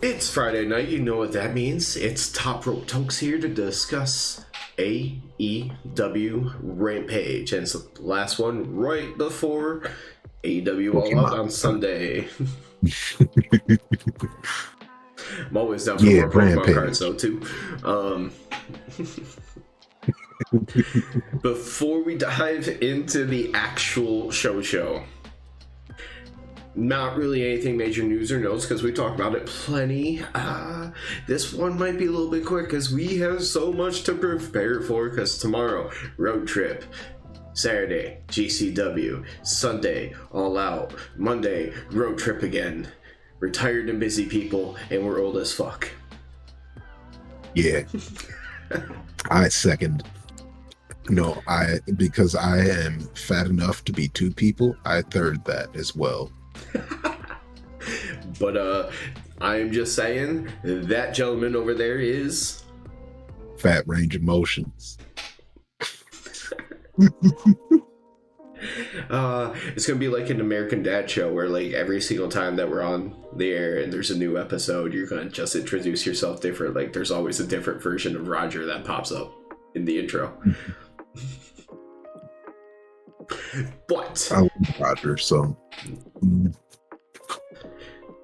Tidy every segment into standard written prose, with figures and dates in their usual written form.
It's Friday night, you know what that means. It's Top Rope Tokes here to discuss AEW Rampage. And it's the last one right before AEW All Out on Sunday. I'm always down for more Pokemon cards though, too. Before we dive into the actual show, not really anything major news or notes because we talked about it plenty. This one might be a little bit quick because we have so much to prepare for, because tomorrow, road trip. Saturday, GCW. Sunday, All Out. Monday, road trip again. Retired and busy people, and we're old as fuck. Yeah. I second. No, because I am fat enough to be two people, I third that as well. But I am just saying that gentleman over there is Fat Range Emotions. It's gonna be like an American Dad show where, like, every single time that we're on the air and there's a new episode, you're gonna just introduce yourself different. Like, there's always a different version of Roger that pops up in the intro. But I love Roger, so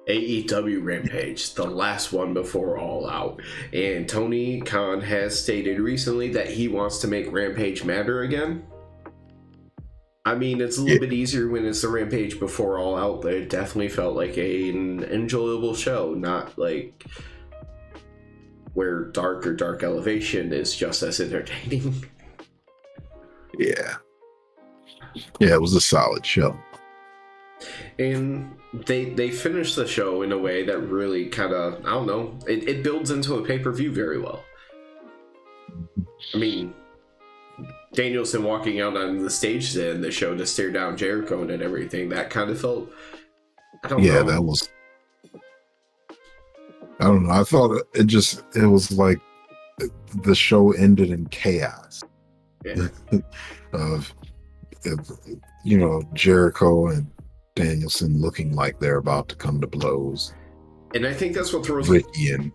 AEW Rampage, the last one before All Out, and Tony Khan has stated recently that he wants to make Rampage matter again. I mean, it's a little bit easier when it's the Rampage before All Out, but it definitely felt like an enjoyable show, not like where Dark or Dark Elevation is just as entertaining. Yeah, it was a solid show. And they finished the show in a way that really kind of, I don't know, it builds into a pay-per-view very well. I mean, Danielson walking out on the stage in the show to stare down Jericho and everything, that kind of felt, I don't know. Yeah, that was, I don't know, I thought it was like the show ended in chaos. Yeah. Of Jericho and Danielson looking like they're about to come to blows, and I think that's what throws Ricky and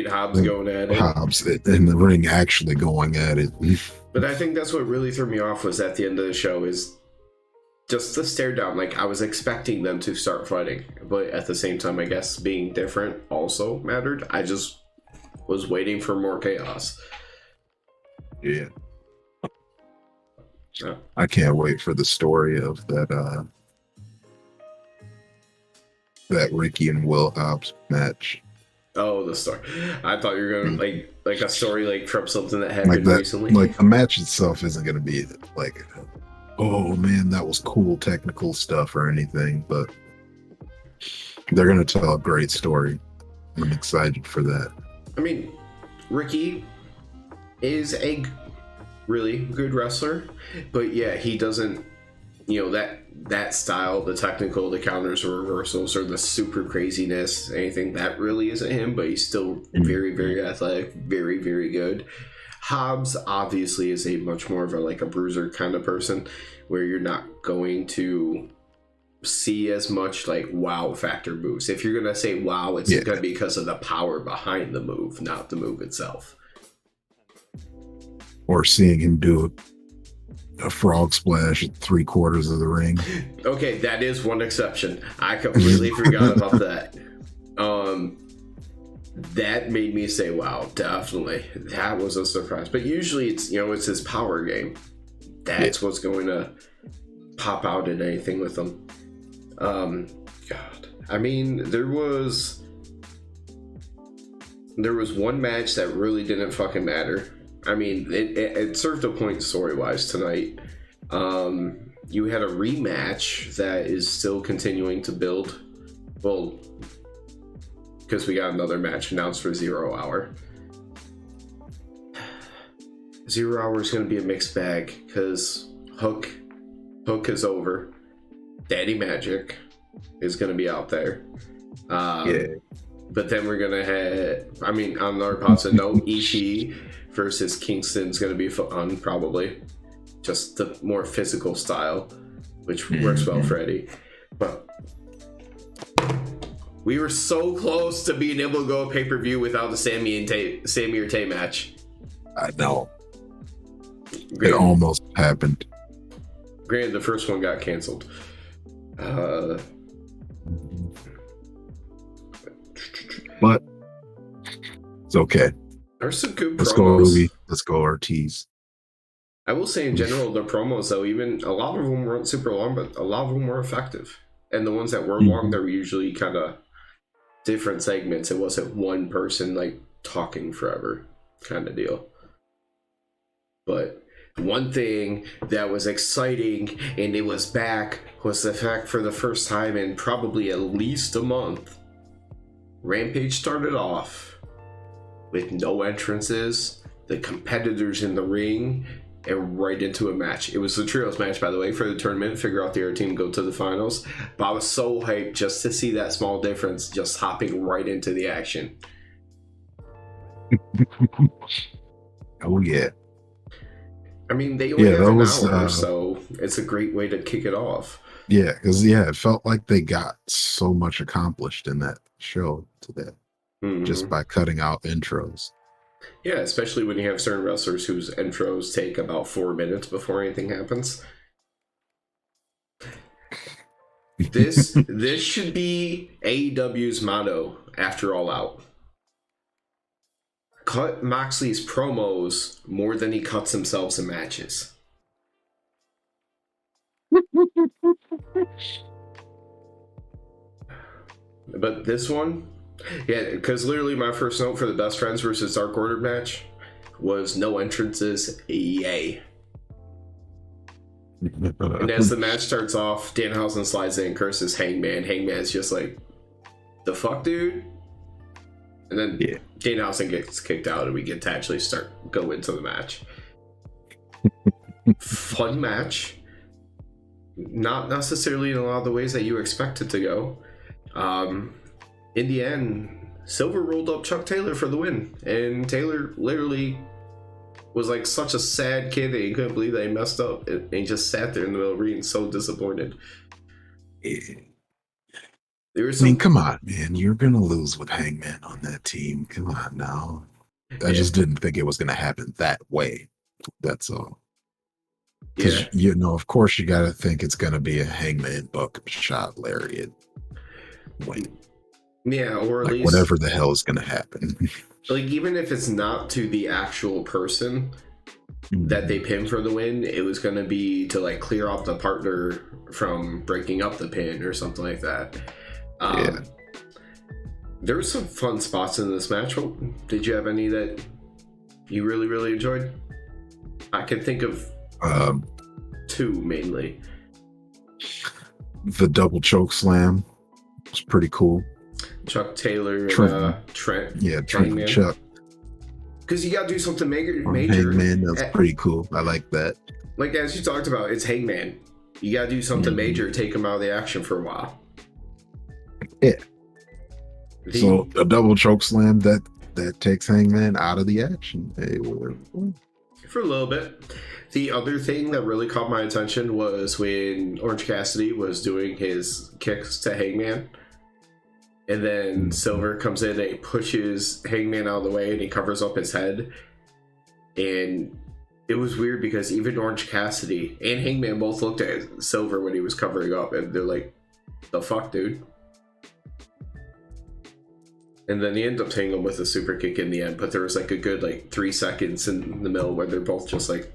Hobbs going at it. Hobbs in the ring actually going at it. But I think that's what really threw me off was at the end of the show is just the stare down. Like, I was expecting them to start fighting, but at the same time, I guess being different also mattered. I just was waiting for more chaos. Yeah. I can't wait for the story of that Ricky and Will Hobbs match. Oh, the story. I thought you were gonna like a story like from something that happened recently. Like, the match itself isn't gonna be like, oh man, that was cool technical stuff or anything, but they're gonna tell a great story. I'm excited for that. I mean, Ricky is a really good wrestler, but yeah, he doesn't, that style, the technical, the counters or reversals or the super craziness, anything that really isn't him, but he's still very, very athletic, very, very good. Hobbs obviously is a much more of a bruiser kind of person where you're not going to see as much like wow factor moves. If you're gonna say wow, it's gonna be because of the power behind the move, not the move itself. Or seeing him do a frog splash at 3/4 of the ring. Okay, that is one exception. I completely forgot about that. That made me say, wow, definitely. That was a surprise. But usually it's his power game. That's what's going to pop out in anything with him. God. I mean, there was one match that really didn't fucking matter. I mean, it served a point story-wise tonight. You had a rematch that is still continuing to build. Well, because we got another match announced for 0 Hour. 0 Hour is going to be a mixed bag because Hook is over. Daddy Magic is going to be out there. But then we're going to have, on our positive note, Ishii versus Kingston's going to be fun, probably. Just the more physical style, which works well for Eddie. But We were so close to being able to go pay-per-view without the Sammy or Tay match. I know. It almost happened. Granted, the first one got canceled. But it's okay. There's some good Let's promos. go, Ruby. Let's go, Ortiz. I will say in general, the promos, though, even a lot of them weren't super long, but a lot of them were effective. And the ones that were long, they were usually kind of different segments. It wasn't one person like talking forever kind of deal. But one thing that was exciting and it was back was the fact for the first time in probably at least a month, Rampage started off with no entrances, the competitors in the ring, and right into a match. It was the trios match, by the way, for the tournament. Figure out the other team, go to the finals. But I was so hyped just to see that small difference, just hopping right into the action. Oh, yeah. I mean, they only have that an was, hour, so it's a great way to kick it off. Yeah, because, it felt like they got so much accomplished in that show today, just by cutting out intros. Yeah, especially when you have certain wrestlers whose intros take about 4 minutes before anything happens. This should be AEW's motto after All Out. Cut Moxley's promos more than he cuts himself in matches. But this one, yeah, because literally my first note for the Best Friends versus Dark Order match was no entrances, yay. And as the match starts off, Danhausen slides in, curses Hangman. Hangman's just like, the fuck, dude? And then Danhausen gets kicked out and we get to actually go into the match. Fun match. Not necessarily in a lot of the ways that you expect it to go. In the end, Silver rolled up Chuck Taylor for the win, and Taylor literally was like such a sad kid that he couldn't believe that he messed up, and he just sat there in the middle of the ring so disappointed. Come on, man, you're gonna lose with Hangman on that team. Come on now. I just didn't think it was gonna happen that way. That's all. Because of course you gotta think it's gonna be a Hangman buckshot lariat win. Yeah, or at least whatever the hell is gonna happen. Like, even if it's not to the actual person that they pin for the win, it was gonna be to like clear off the partner from breaking up the pin or something like that. There were some fun spots in this match. Did you have any that you really, really enjoyed? I can think of two mainly. The double choke slam was pretty cool. Chuck Taylor, Trent. Yeah, Trent and Chuck. Because you got to do something major. Hangman, that's pretty cool. I like that. Like, as you talked about, it's Hangman. You got to do something major, take him out of the action for a while. Yeah. So a double choke slam that takes Hangman out of the action. For a little bit. The other thing that really caught my attention was when Orange Cassidy was doing his kicks to Hangman. And then Silver comes in and he pushes Hangman out of the way and he covers up his head. And it was weird because even Orange Cassidy and Hangman both looked at Silver when he was covering up and they're like, the fuck, dude? And then he ended up hitting him with a super kick in the end, but there was like a good 3 seconds in the middle where they're both just like,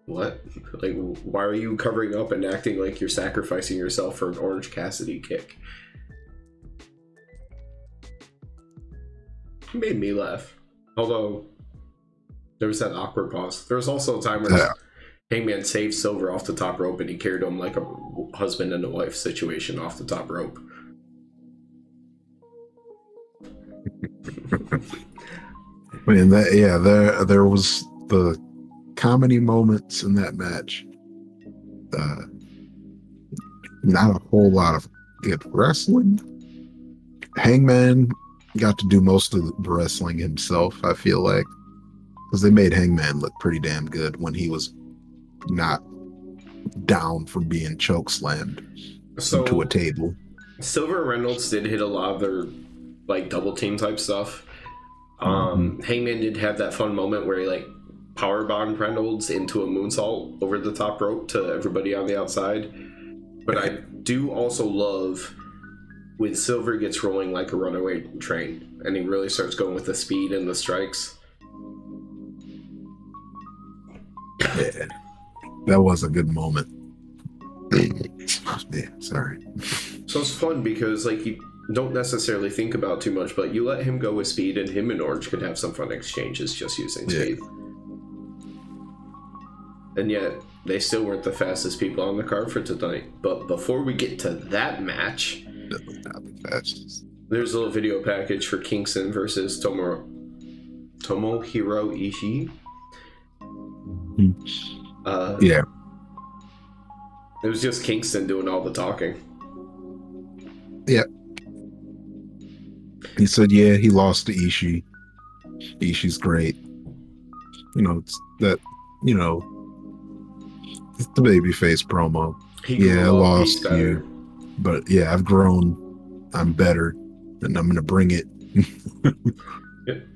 what? Like, why are you covering up and acting like you're sacrificing yourself for an Orange Cassidy kick? It made me laugh. Although, there was that awkward pause. There was also a time where Hangman saved Silver off the top rope and he carried him like a husband and a wife situation off the top rope. Man, there was the comedy moments in that match. Not a whole lot of good wrestling. Hangman got to do most of the wrestling himself, I feel like, because they made Hangman look pretty damn good when he was not down from being choke slammed into a table. Silver and Reynolds did hit a lot of their like double team type stuff. Hangman did have that fun moment where he like powerbombed Reynolds into a moonsault over the top rope to everybody on the outside. But I do also love when Silver gets rolling like a runaway train and he really starts going with the speed and the strikes. Yeah, that was a good moment. Yeah, sorry. So it's fun because like you don't necessarily think about too much, but you let him go with speed, and him and Orange could have some fun exchanges just using speed. And yet they still weren't the fastest people on the card for tonight. But before we get to that match, Definitely not the fastest. there's a little video package for Kingston versus Tomohiro Ishii. Yeah. It was just Kingston doing all the talking. Yeah. He said, yeah, he lost to Ishii. Ishii's great. You know, it's that, you know, it's the babyface promo. I lost to you. But yeah, I've grown. I'm better. And I'm going to bring it.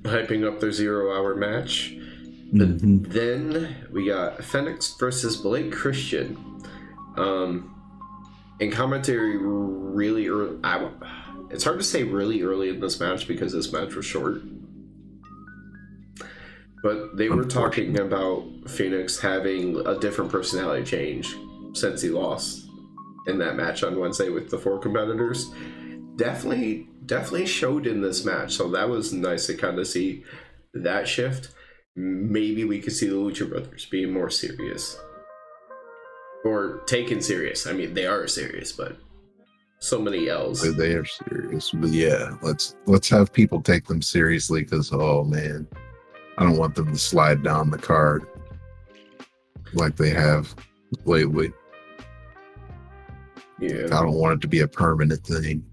Hyping up their 0 hour match. Then we got Fenix versus Blake Christian. And commentary really early. It's hard to say really early in this match because this match was short. But they were talking about Phoenix having a different personality change since he lost in that match on Wednesday with the 4 competitors. Definitely showed in this match. So that was nice to kind of see that shift. Maybe we could see the Lucha Brothers being more serious. Or taken serious. I mean, they are serious, but so many L's. They are serious. But yeah, let's have people take them seriously because, oh man, I don't want them to slide down the card like they have lately. Yeah. I don't want it to be a permanent thing.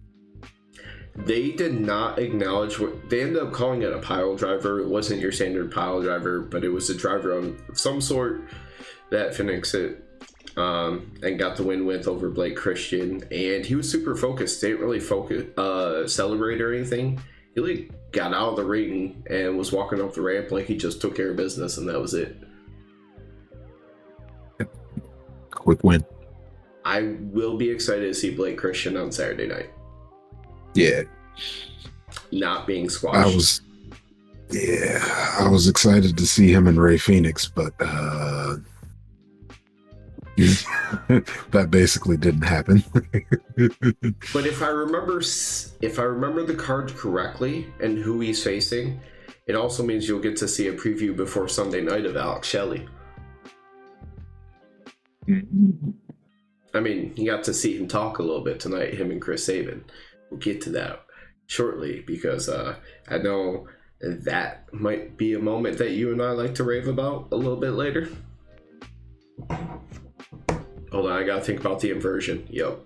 They did not acknowledge what they ended up calling it a pile driver. It wasn't your standard pile driver, but it was a driver of some sort that Phoenix hit and got the win with over Blake Christian. And he was super focused. Didn't really celebrate or anything. He like got out of the ring and was walking up the ramp like he just took care of business, and that was it. Quick win. I will be excited to see Blake Christian on Saturday night. Yeah. Not being squashed. I was excited to see him and Ray Phoenix, but that basically didn't happen. But if I remember the card correctly and who he's facing, it also means you'll get to see a preview before Sunday night of Alex Shelley. I mean, you got to see him talk a little bit tonight, him and Chris Sabin. We'll get to that shortly because I know that might be a moment that you and I like to rave about a little bit later. Hold on, I gotta think about the inversion. Yep.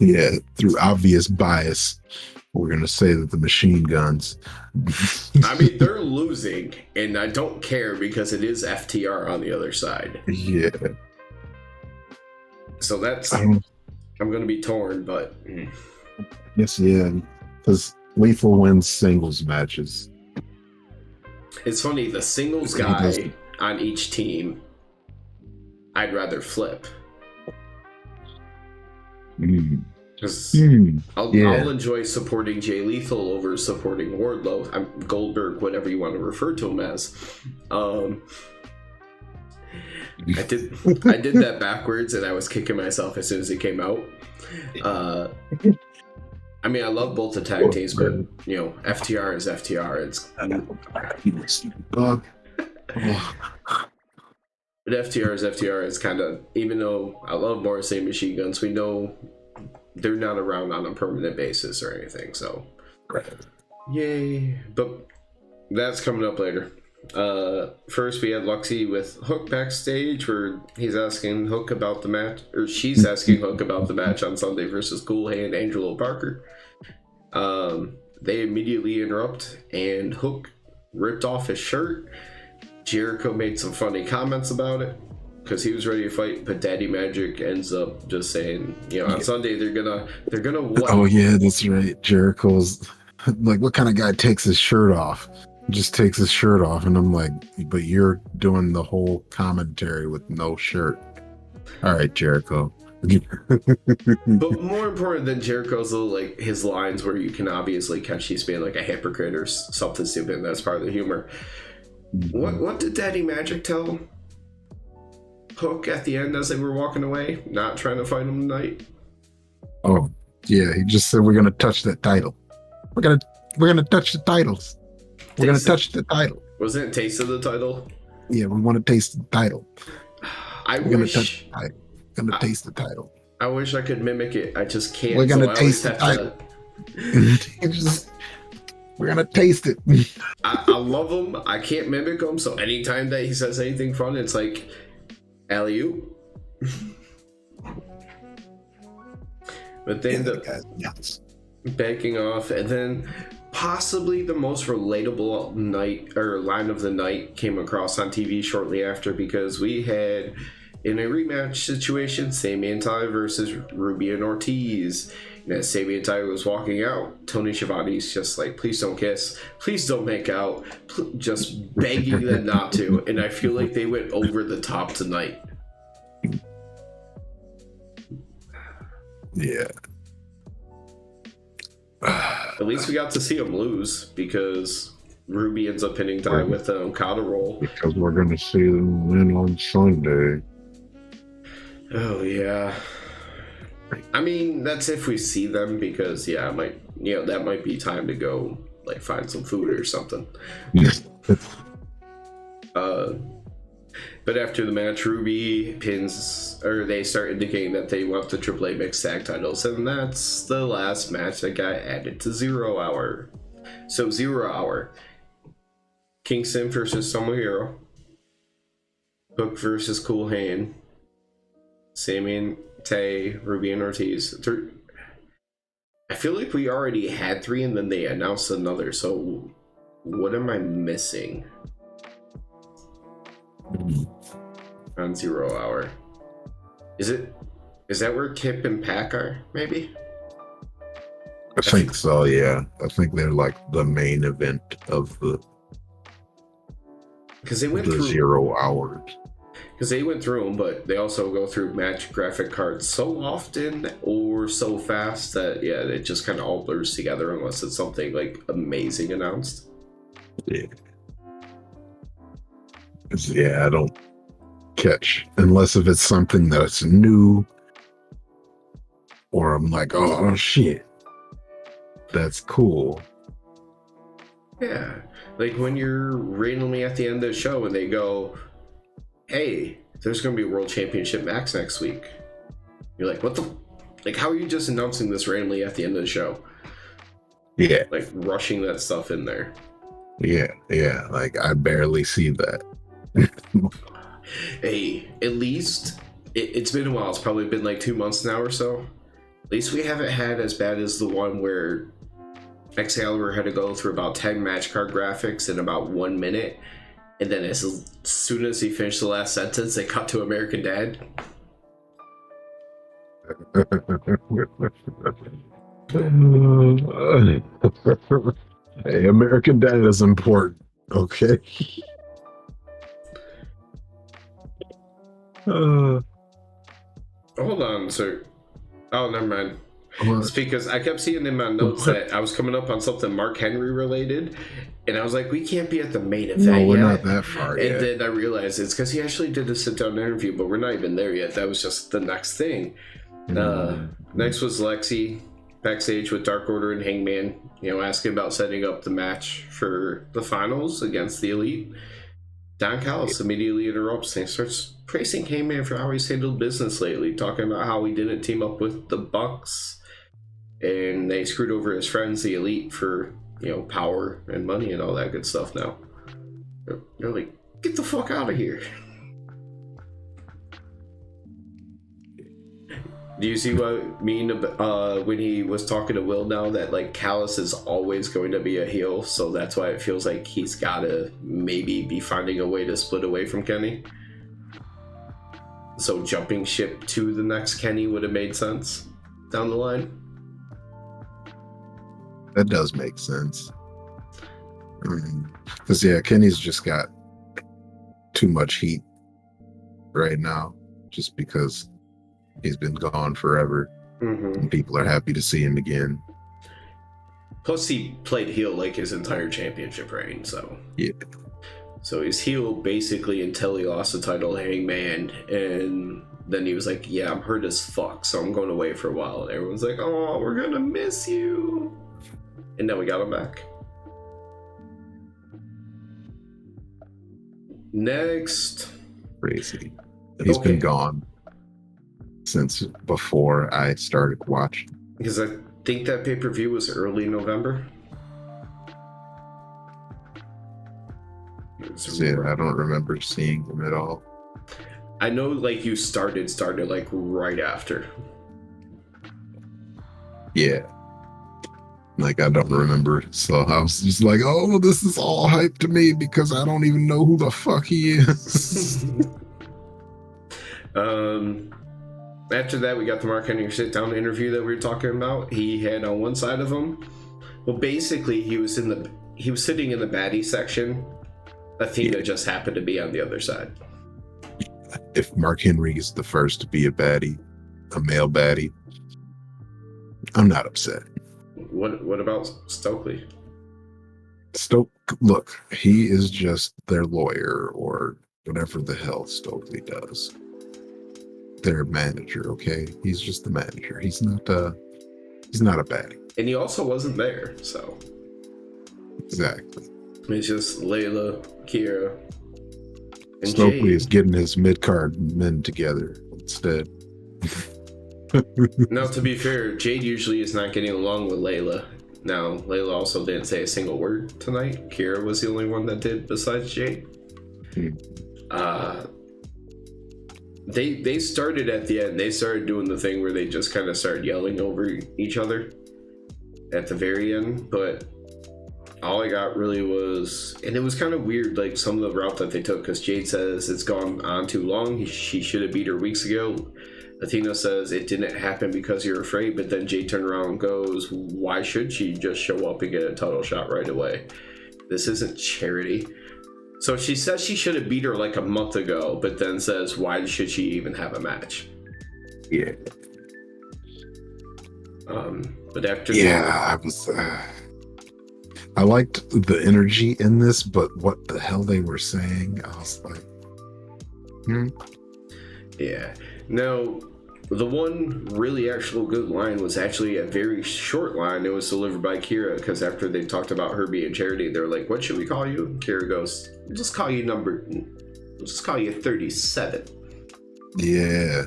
Yeah. Through obvious bias, we're gonna say that the Machine Guns. I mean, they're losing, and I don't care because it is FTR on the other side. Yeah. So that's I'm gonna be torn, but yes, yeah, because Lethal wins singles matches. It's funny, the singles guy on each team, I'd rather flip. Because I'll enjoy supporting Jay Lethal over supporting Wardlow. I'm Goldberg, whatever you want to refer to him as. I did that backwards, and I was kicking myself as soon as it came out. I mean, I love both the tag teams, but you know, FTR is FTR. But FTR is FTR. It's kind of, even though I love Morrissey and Machine Guns, we know they're not around on a permanent basis or anything. So, yay! But that's coming up later. First we had Luxie with Hook backstage, where he's asking Hook about the match, or she's asking Hook about the match on Sunday versus Cool Hand Angelo Parker. They immediately interrupt, and Hook ripped off his shirt, Jericho made some funny comments about it because he was ready to fight, but Daddy Magic ends up just saying, on Sunday they're gonna what? Oh yeah, that's right. Jericho's like, what kind of guy takes his shirt off? Just takes his shirt off, and I'm like, but you're doing the whole commentary with no shirt. All right, Jericho. But more important than Jericho's little, like, his lines where you can obviously catch he's being like a hypocrite or something stupid, and that's part of the humor. What did Daddy Magic tell Hook at the end as they were walking away, not trying to fight him tonight? Oh yeah, he just said we're gonna touch that title. We're gonna touch the titles. We're gonna touch the title. Wasn't it Taste of the Title? Yeah, we want to taste the title. We're gonna touch the title. Gonna taste the title. I wish I could mimic it. I just can't. We're gonna taste the title. We're gonna taste it. I love him. I can't mimic him. So anytime that he says anything fun, it's like alley-oop. But then backing off, and then possibly the most relatable line of the night came across on TV shortly after, because we had, in a rematch situation, Sami and Ty versus Ruby and Ortiz. And as Sami and Ty was walking out, Tony Schiavone's just like, please don't kiss, please don't make out, just begging them not to. And I feel like they went over the top tonight. Yeah. At least we got to see him lose, because Ruby ends up pinning Ty with an Okada roll. Because we're going to see them win on Sunday. Oh, yeah. I mean, that's if we see them, because, yeah, that might be time to go, like, find some food or something. But after the match, Ruby they start indicating that they want the AAA mixed tag titles, and that's the last match that got added to 0 Hour. So 0 Hour, Kingston versus Tomohiro, Hook versus Cool Hand, Sami and Tay, Ruby and Ortiz. I feel like we already had 3 and then they announced another, so what am I missing on 0 Hour? Is that where Kip and Pac are, maybe? I think so, yeah. I think they're like the main event of the through 0 hours. Because they went through them, but they also go through match graphic cards so often or so fast that, yeah, it just kind of all blurs together unless it's something, like, amazing announced. Yeah. Yeah, I don't catch, unless if it's something that's new, or I'm like, oh shit, that's cool. Yeah, like when you're randomly at the end of the show and they go, hey, there's going to be a World Championship match next week. You're like, what the? Like, how are you just announcing this randomly at the end of the show? Yeah. Like, rushing that stuff in there. Yeah, like, I barely see that. Hey, at least, it's been a while. It's probably been like 2 months now or so. At least we haven't had as bad as the one where Excalibur had to go through about 10 match card graphics in about 1 minute. And then as soon as he finished the last sentence, they cut to American Dad. Hey, American Dad is important, okay? Hold on, sir. Oh, never mind. It's because I kept seeing in my notes that I was coming up on something Mark Henry related, and I was like, we can't be at the main event yet. No, we're yet. not that far yet. And then I realized it's because he actually did a sit-down interview, but we're not even there yet. That was just the next thing. Next was Lexi backstage with Dark Order and Hangman, asking about setting up the match for the finals against the Elite. Don Callis immediately interrupts and starts praising Hangman for how he's handled business lately, talking about how he didn't team up with the Bucks and they screwed over his friends, the Elite, for, power and money and all that good stuff now. They're like, get the fuck out of here. Do you see what I mean when he was talking to Will now that like Callis is always going to be a heel, so that's why it feels like he's got to maybe be finding a way to split away from Kenny. So jumping ship to the next Kenny would have made sense down the line. That does make sense. Because yeah, Kenny's just got too much heat right now, just because he's been gone forever, and people are happy to see him again. Plus, he played heel like his entire championship reign, so yeah. So he's heel basically until he lost the title to Hangman, and then he was like, "Yeah, I'm hurt as fuck, so I'm going away for a while." And everyone's like, "Oh, we're gonna miss you," and then we got him back. Next, crazy. He's been gone since before I started watching. Because I think that pay-per-view was early November. Yeah, I don't remember seeing him at all. I know, like, you started like right after. Yeah. Like, I don't remember. So I was just like, oh, this is all hype to me because I don't even know who the fuck he is. After that, we got the Mark Henry sit-down interview that we were talking about. He had on one side of him, well, basically, he was sitting in the baddie section. Athena just happened to be on the other side. If Mark Henry is the first to be a baddie, a male baddie, I'm not upset. What about Stokely? Look, he is just their lawyer or whatever the hell Stokely does. Their manager, okay? He's just the manager. He's not a baddie. And he also wasn't there, so exactly. It's just Layla, Kira, and Stokely Jade. is getting his mid-card men together instead. Now, to be fair, Jade usually is not getting along with Layla. Now, Layla also didn't say a single word tonight. Kira was the only one that did besides Jade. They started at the end. They started doing the thing where they just kind of started yelling over each other at the very end. But all I got really was, and it was kind of weird, like some of the route that they took, because Jade says it's gone on too long. She should have beat her weeks ago. Athena says it didn't happen because you're afraid, but then Jade turned around and goes, why should she just show up and get a title shot right away? This isn't charity. So she says she should have beat her like a month ago, but then says, why should she even have a match? Yeah. But after I liked the energy in this, but what the hell they were saying, I was like, Yeah. Now, the one really actual good line was actually a very short line. It was delivered by Kira, because after they talked about her being charity, they're like, what should we call you? And Kira goes, we'll just call you 37. Yeah.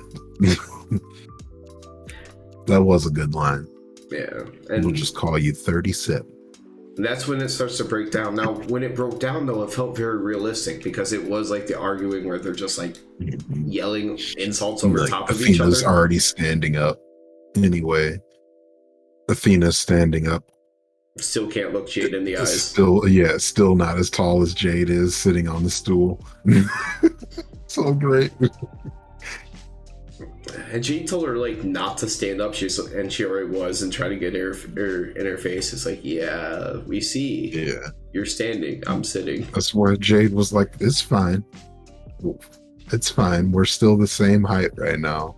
That was a good line. Yeah. And we'll just call you 37. And that's when it starts to break down. Now, when it broke down, though, it felt very realistic, because it was like the arguing where they're just like yelling insults over top of each other. Athena's already standing up anyway. Athena's standing up. Still can't look Jade in the eyes. Still not as tall as Jade is, sitting on the stool. So great. And Jade told her like not to stand up. She already was, and trying to get her in her face. It's like, yeah, we see. Yeah, you're standing. I'm sitting. That's where Jade was like, "It's fine. It's fine. We're still the same height right now."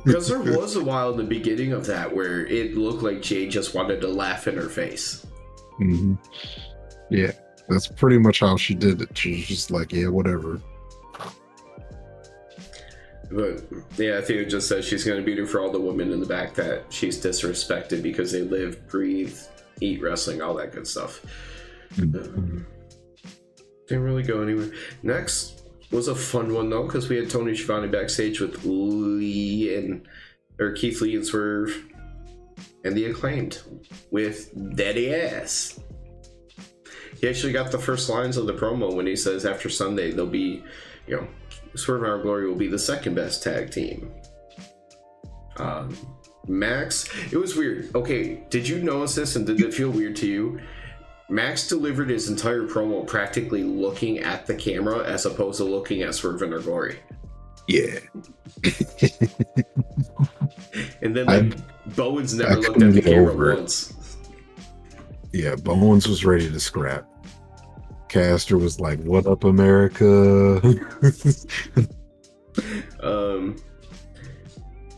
Because there was a while in the beginning of that where it looked like Jade just wanted to laugh in her face. Mm-hmm. Yeah, that's pretty much how she did it. She was just like, "Yeah, whatever." But yeah, I think it just says she's going to beat her for all the women in the back that she's disrespected because they live, breathe, eat wrestling, all that good stuff. Didn't really go anywhere. Next was a fun one though, because we had Tony Schiavone backstage with Keith Lee and Swerve and the Acclaimed with Daddy Ass. He actually got the first lines of the promo when he says after Sunday they'll be, Swerve and Our Glory will be the second best tag team. Max, it was weird. Okay, did you notice this and did it feel weird to you? Max delivered his entire promo practically looking at the camera as opposed to looking at Swerve and Glory. Yeah. And then Bowens never looked at the camera once. Yeah, Bowens was ready to scrap. Caster was like, "What up, America?"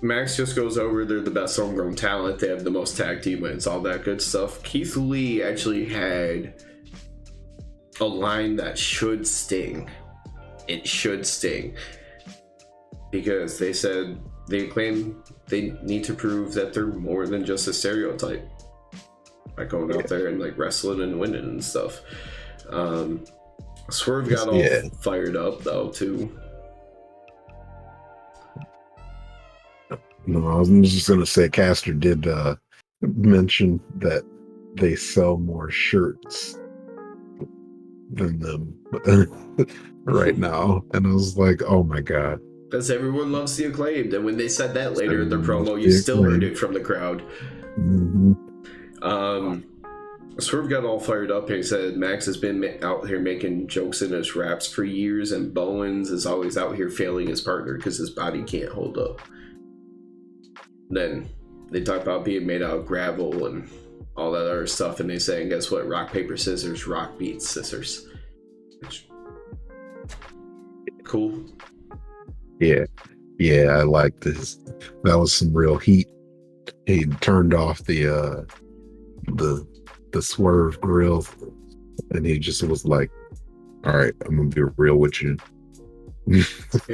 Max just goes over, they're the best homegrown talent, they have the most tag team wins, all that good stuff. Keith Lee actually had a line that should sting. It should sting. Because they said, they claim they need to prove that they're more than just a stereotype. By going out there and like wrestling and winning and stuff. Swerve got all fired up though too. No, I was just gonna say Caster did mention that they sell more shirts than them right now, and I was like, oh my god. Because everyone loves the Acclaimed, and when they said that later in the promo, you still heard it from the crowd. Mm-hmm. Swerve got all fired up and he said Max has been out here making jokes in his raps for years, and Bowens is always out here failing his partner because his body can't hold up. Then they talk about being made out of gravel and all that other stuff, and they say, and guess what? Rock, paper, scissors. Rock beats scissors. Cool. Yeah, I like this. That was some real heat. He turned off the Swerve grill, and he just was like, "All right, I'm gonna be real with you."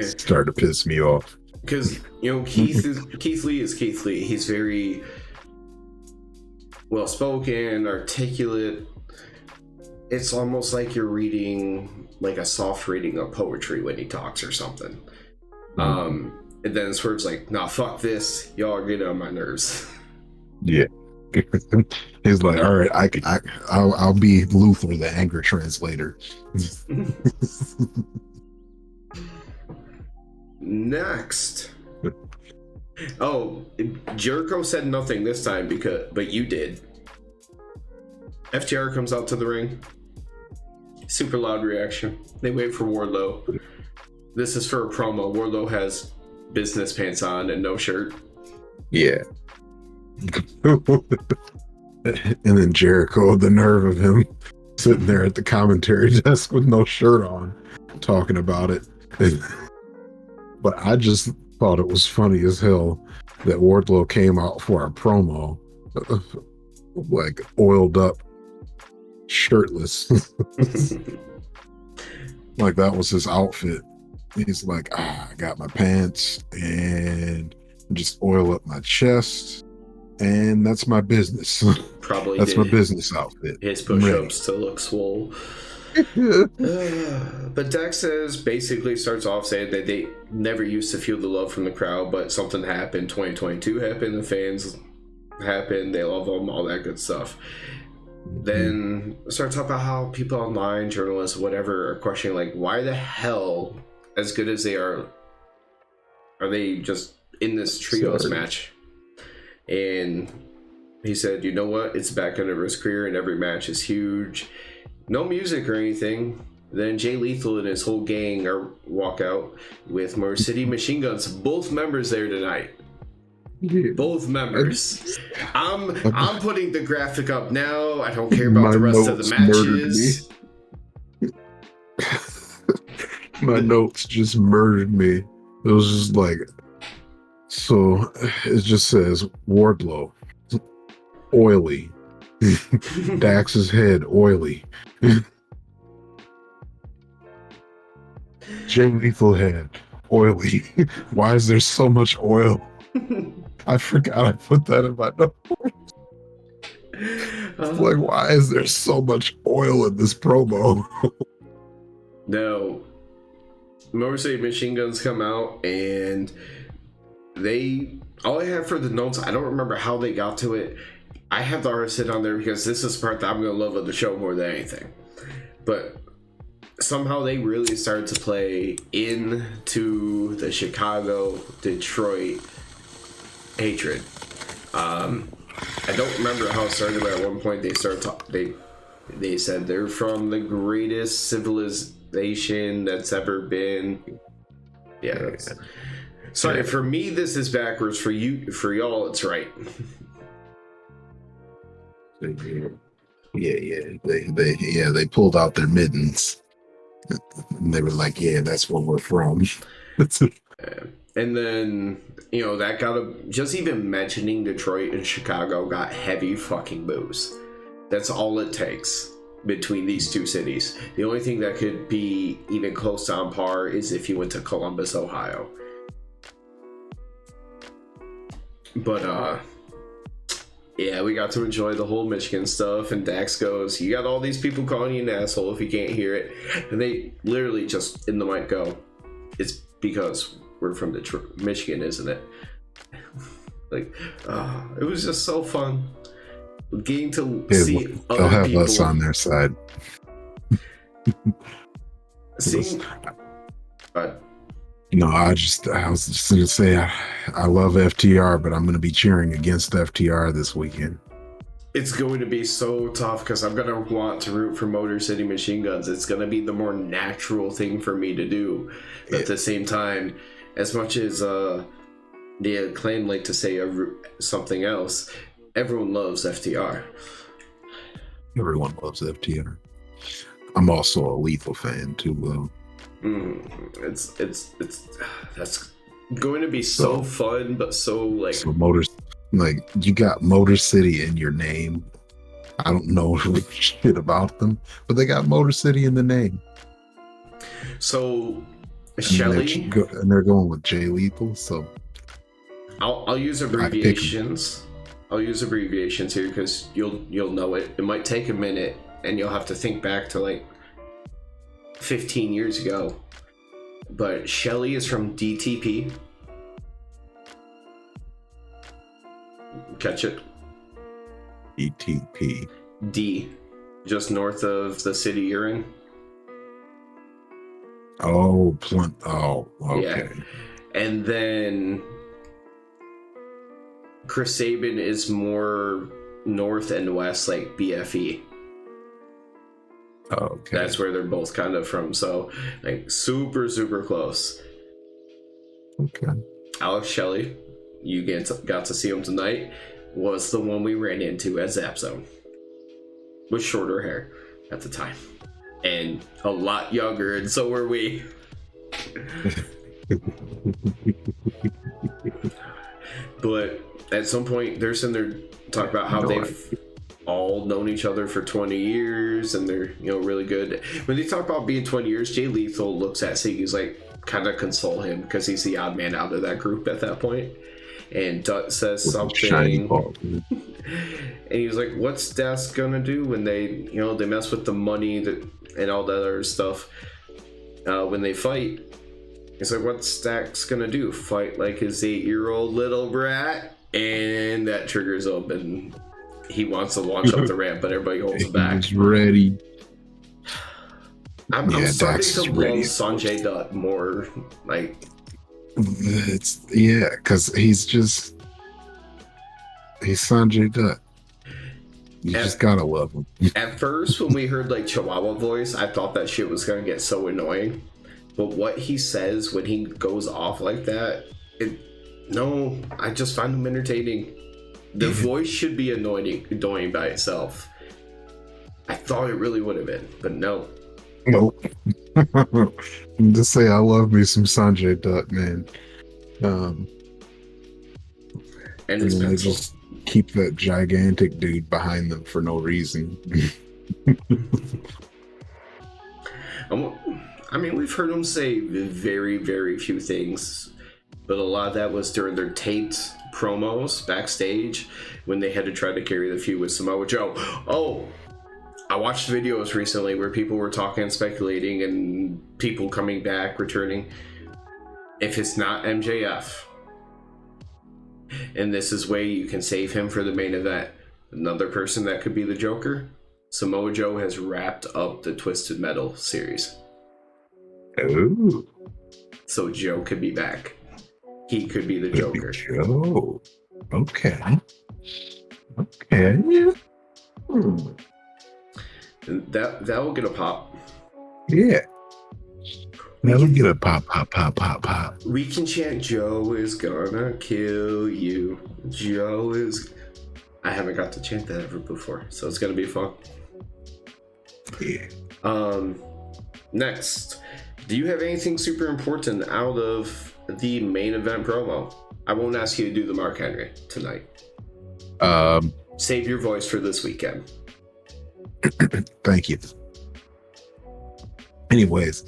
Started to piss me off. Because, you know, Keith Lee is Keith Lee. He's very well-spoken, articulate. It's almost like you're reading, like a soft reading of poetry when he talks or something. And then Swerve's like, nah, fuck this. Y'all are getting on my nerves. Yeah. He's like, all right, I'll be Luther, the anger translator. Next. Oh, Jericho said nothing this time but you did. FTR comes out to the ring. Super loud reaction. They wait for Wardlow. This is for a promo. Wardlow has business pants on and no shirt. Yeah. And then Jericho, the nerve of him sitting there at the commentary desk with no shirt on, talking about it. But I just thought it was funny as hell that Wardlow came out for a promo, like oiled up, shirtless. Like that was his outfit. He's like, I got my pants and just oil up my chest, and that's my business. Probably that's my business outfit. His push-ups to look swole. But Dax says, basically starts off saying that they never used to feel the love from the crowd, but something happened. 2022 happened, the fans happened, they love them, all that good stuff. Then start talking about how people online, journalists, whatever, are questioning, like, why the hell, as good as they are they just in this trios match? And he said, you know what? It's back end of his career, and every match is huge. No music or anything. Then Jay Lethal and his whole gang walk out with Motor City Machine Guns, both members there tonight. Yeah. Both members. I'm putting the graphic up now. I don't care about the rest of the matches. My notes just murdered me. It was just like, so it just says Wardlow, oily. Dax's head, oily. Jay Lethal head, oily. Why is there so much oil? I forgot I put that in my notes. Like, why is there so much oil in this promo? No. Motor City Machine Guns come out, and all I have for the notes, I don't remember how they got to it. I have the artist sit on there because this is the part that I'm going to love of the show more than anything. But somehow they really started to play into the Chicago, Detroit hatred. I don't remember how it started, but at one point they they said they're from the greatest civilization that's ever been. Yeah. Sorry, for me this is backwards. For y'all, it's right. They pulled out their middens and they were like, yeah, that's where we're from. And then, that just even mentioning Detroit and Chicago got heavy fucking boos. That's all it takes between these two cities. The only thing that could be even close to on par is if you went to Columbus, Ohio. But, yeah, we got to enjoy the whole Michigan stuff, and Dax goes, you got all these people calling you an asshole if you can't hear it. And they literally just in the mic go, it's because we're from Detroit, Michigan, isn't it? It was just so fun. Getting to see they'll other have people. us on their side. Seeing, I was just going to say, I love FTR, but I'm going to be cheering against FTR this weekend. It's going to be so tough because I'm going to want to root for Motor City Machine Guns. It's going to be the more natural thing for me to do. But at the same time, as much as the Acclaim like to say something else, everyone loves FTR. Everyone loves FTR. I'm also a Lethal fan too, though. It's that's going to be so fun, but so you got Motor City in your name. I don't know shit about them, but they got Motor City in the name. So Shelly, and they're going with Jay Lethal. So I'll use abbreviations. I'll use abbreviations here because you'll know it. It might take a minute, and you'll have to think back to like 15 years ago. But Shelly is from DTP. Catch it? DTP. D. Just north of the city you're in. Oh, okay. Yeah. And then Chris Sabin is more north and west, like BFE. Okay. That's where they're both kind of from. So, like, super, super close. Okay. Alex Shelley, you got to see him tonight, was the one we ran into at Zap Zone. With shorter hair at the time. And a lot younger, and so were we. But at some point, they're sitting there talking about how they've all known each other for 20 years, and they're, really good. When they talk about being 20 years, Jay Lethal looks at Siggy's like, kind of console him, because he's the odd man out of that group at that point. And Dut says something, and he was like, what's Dax gonna do when they mess with the money and all that other stuff when they fight? He's like, what's Dax gonna do? Fight like his 8-year-old little brat? And that triggers up, and he wants to launch up the ramp, but everybody holds him back. He's ready. I'm starting to love Sanjay Dutt more. Like, because he's Sanjay Dutt. You just gotta love him. At first, when we heard like Chihuahua voice, I thought that shit was gonna get so annoying. But what he says when he goes off like that, I just find him entertaining. The voice should be annoying by itself. I thought it really would have been, but no. Nope. Just say I love me some Sanjay Dutt, man. And they just keep that gigantic dude behind them for no reason. I mean, we've heard him say very, very few things, but a lot of that was during their taped promos backstage when they had to try to carry the feud with Samoa Joe. Oh, I watched videos recently where people were talking and speculating, and people coming back, returning. If it's not MJF, and this is way you can save him for the main event, another person that could be the Joker, Samoa Joe has wrapped up the Twisted Metal series. Ooh. So Joe could be back. He could be the Joker. Joe. Okay. Okay. Hmm. That will get a pop. Yeah. We That'll can get a pop, pop, pop, pop, pop. we can chant Joe is gonna kill you. Joe is I haven't got to chant that ever before, so it's gonna be fun. Yeah. Next, do you have anything super important out of the main event promo? I won't ask you to do the Mark Henry tonight. Save your voice for this weekend. Thank you. Anyways.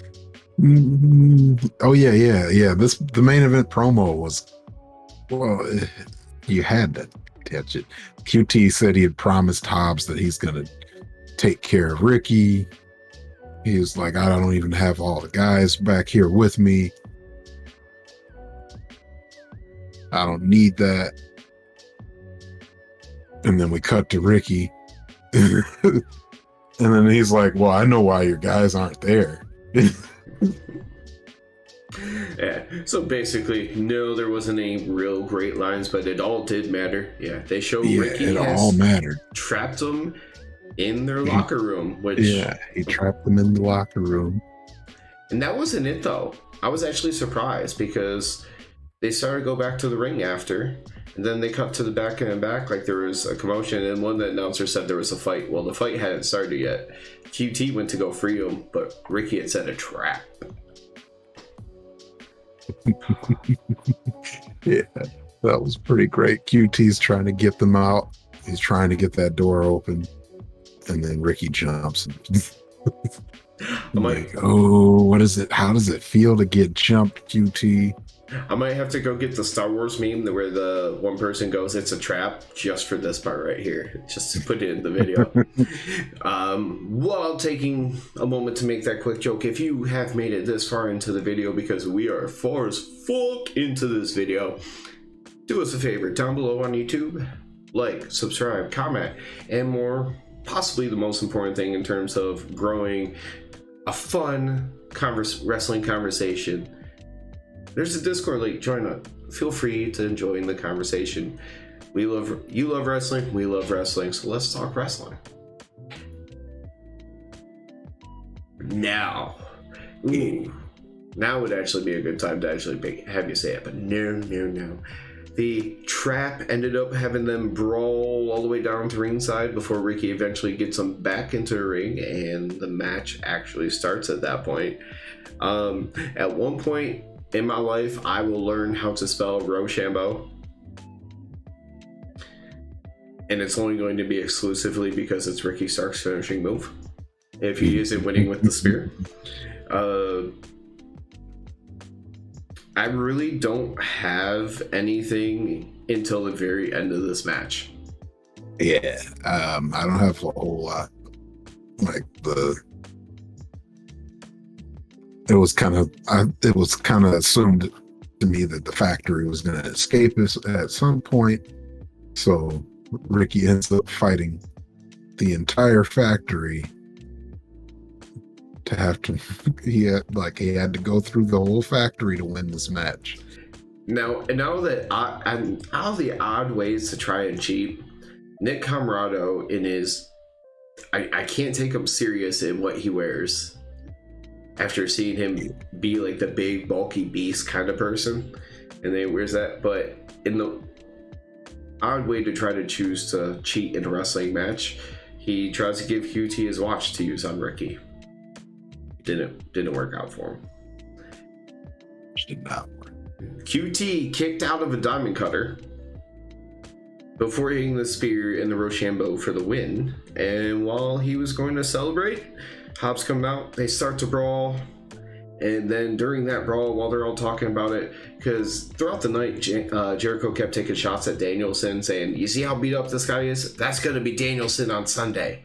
Oh yeah. The main event promo was, well, you had to catch it. QT said he had promised Hobbs that he's gonna take care of Ricky. He was like, I don't even have all the guys back here with me. I don't need that. And then we cut to Ricky. And then he's like, well, I know why your guys aren't there. Yeah, so basically, no, there wasn't any real great lines, but it all did matter. Yeah, they showed Ricky it has all mattered. trapped them in their locker room, which he trapped them in the locker room. And that wasn't it though. I was actually surprised because they started to go back to the ring after, and then they cut to the back and back like there was a commotion, and one of the announcers said there was a fight. Well, the fight hadn't started yet. QT went to go free him, but Ricky had set a trap. Yeah, that was pretty great. QT's trying to get them out. He's trying to get that door open, and then Ricky jumps. I'm like, oh, what is it? How does it feel to get jumped, QT? I might have to go get the Star Wars meme where the one person goes, "It's a trap," just for this part right here, just to put it in the video. While taking a moment to make that quick joke, if you have made it this far into the video, because we are far as fuck into this video, do us a favor down below on YouTube, like, subscribe, comment, and more, possibly the most important thing in terms of growing a fun wrestling conversation. There's a Discord link, join it. Feel free to join the conversation. You love wrestling, we love wrestling, so let's talk wrestling. Now would actually be a good time to actually have you say it, but no. The trap ended up having them brawl all the way down to ringside before Ricky eventually gets them back into the ring, and the match actually starts at that point. At one point in my life, I will learn how to spell Rochambeau, and it's only going to be exclusively because it's Ricky Stark's finishing move if he isn't winning with the spear. I really don't have anything until the very end of this match. Yeah, I don't have a whole lot. Like it was kind of assumed to me that the factory was going to escape us at some point. So Ricky ends up fighting the entire factory to have to. He had to go through the whole factory to win this match. Now that I'm all the odd ways to try and cheat, Nick Comoroto in his, I can't take him serious in what he wears. After seeing him be like the big bulky beast kind of person, and then he wears that. But in the odd way to try to choose to cheat in a wrestling match, he tries to give QT his watch to use on Ricky. Didn't work out for him. Did not work. QT kicked out of a diamond cutter before hitting the spear and the Rochambeau for the win. And while he was going to celebrate, Hobbs come out, they start to brawl, and then during that brawl, while they're all talking about it, because throughout the night, Jericho kept taking shots at Danielson, saying, "You see how beat up this guy is? That's going to be Danielson on Sunday."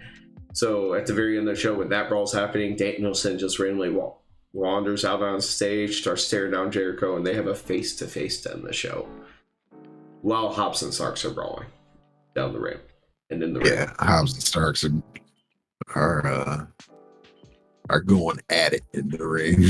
So at the very end of the show, when that brawl's happening, Danielson just randomly wanders out on stage, starts staring down Jericho, and they have a face-to-face to end the show, while Hobbs and Starks are brawling down the ramp and in the ring. Yeah, Hobbs and Starks are going at it in the ring.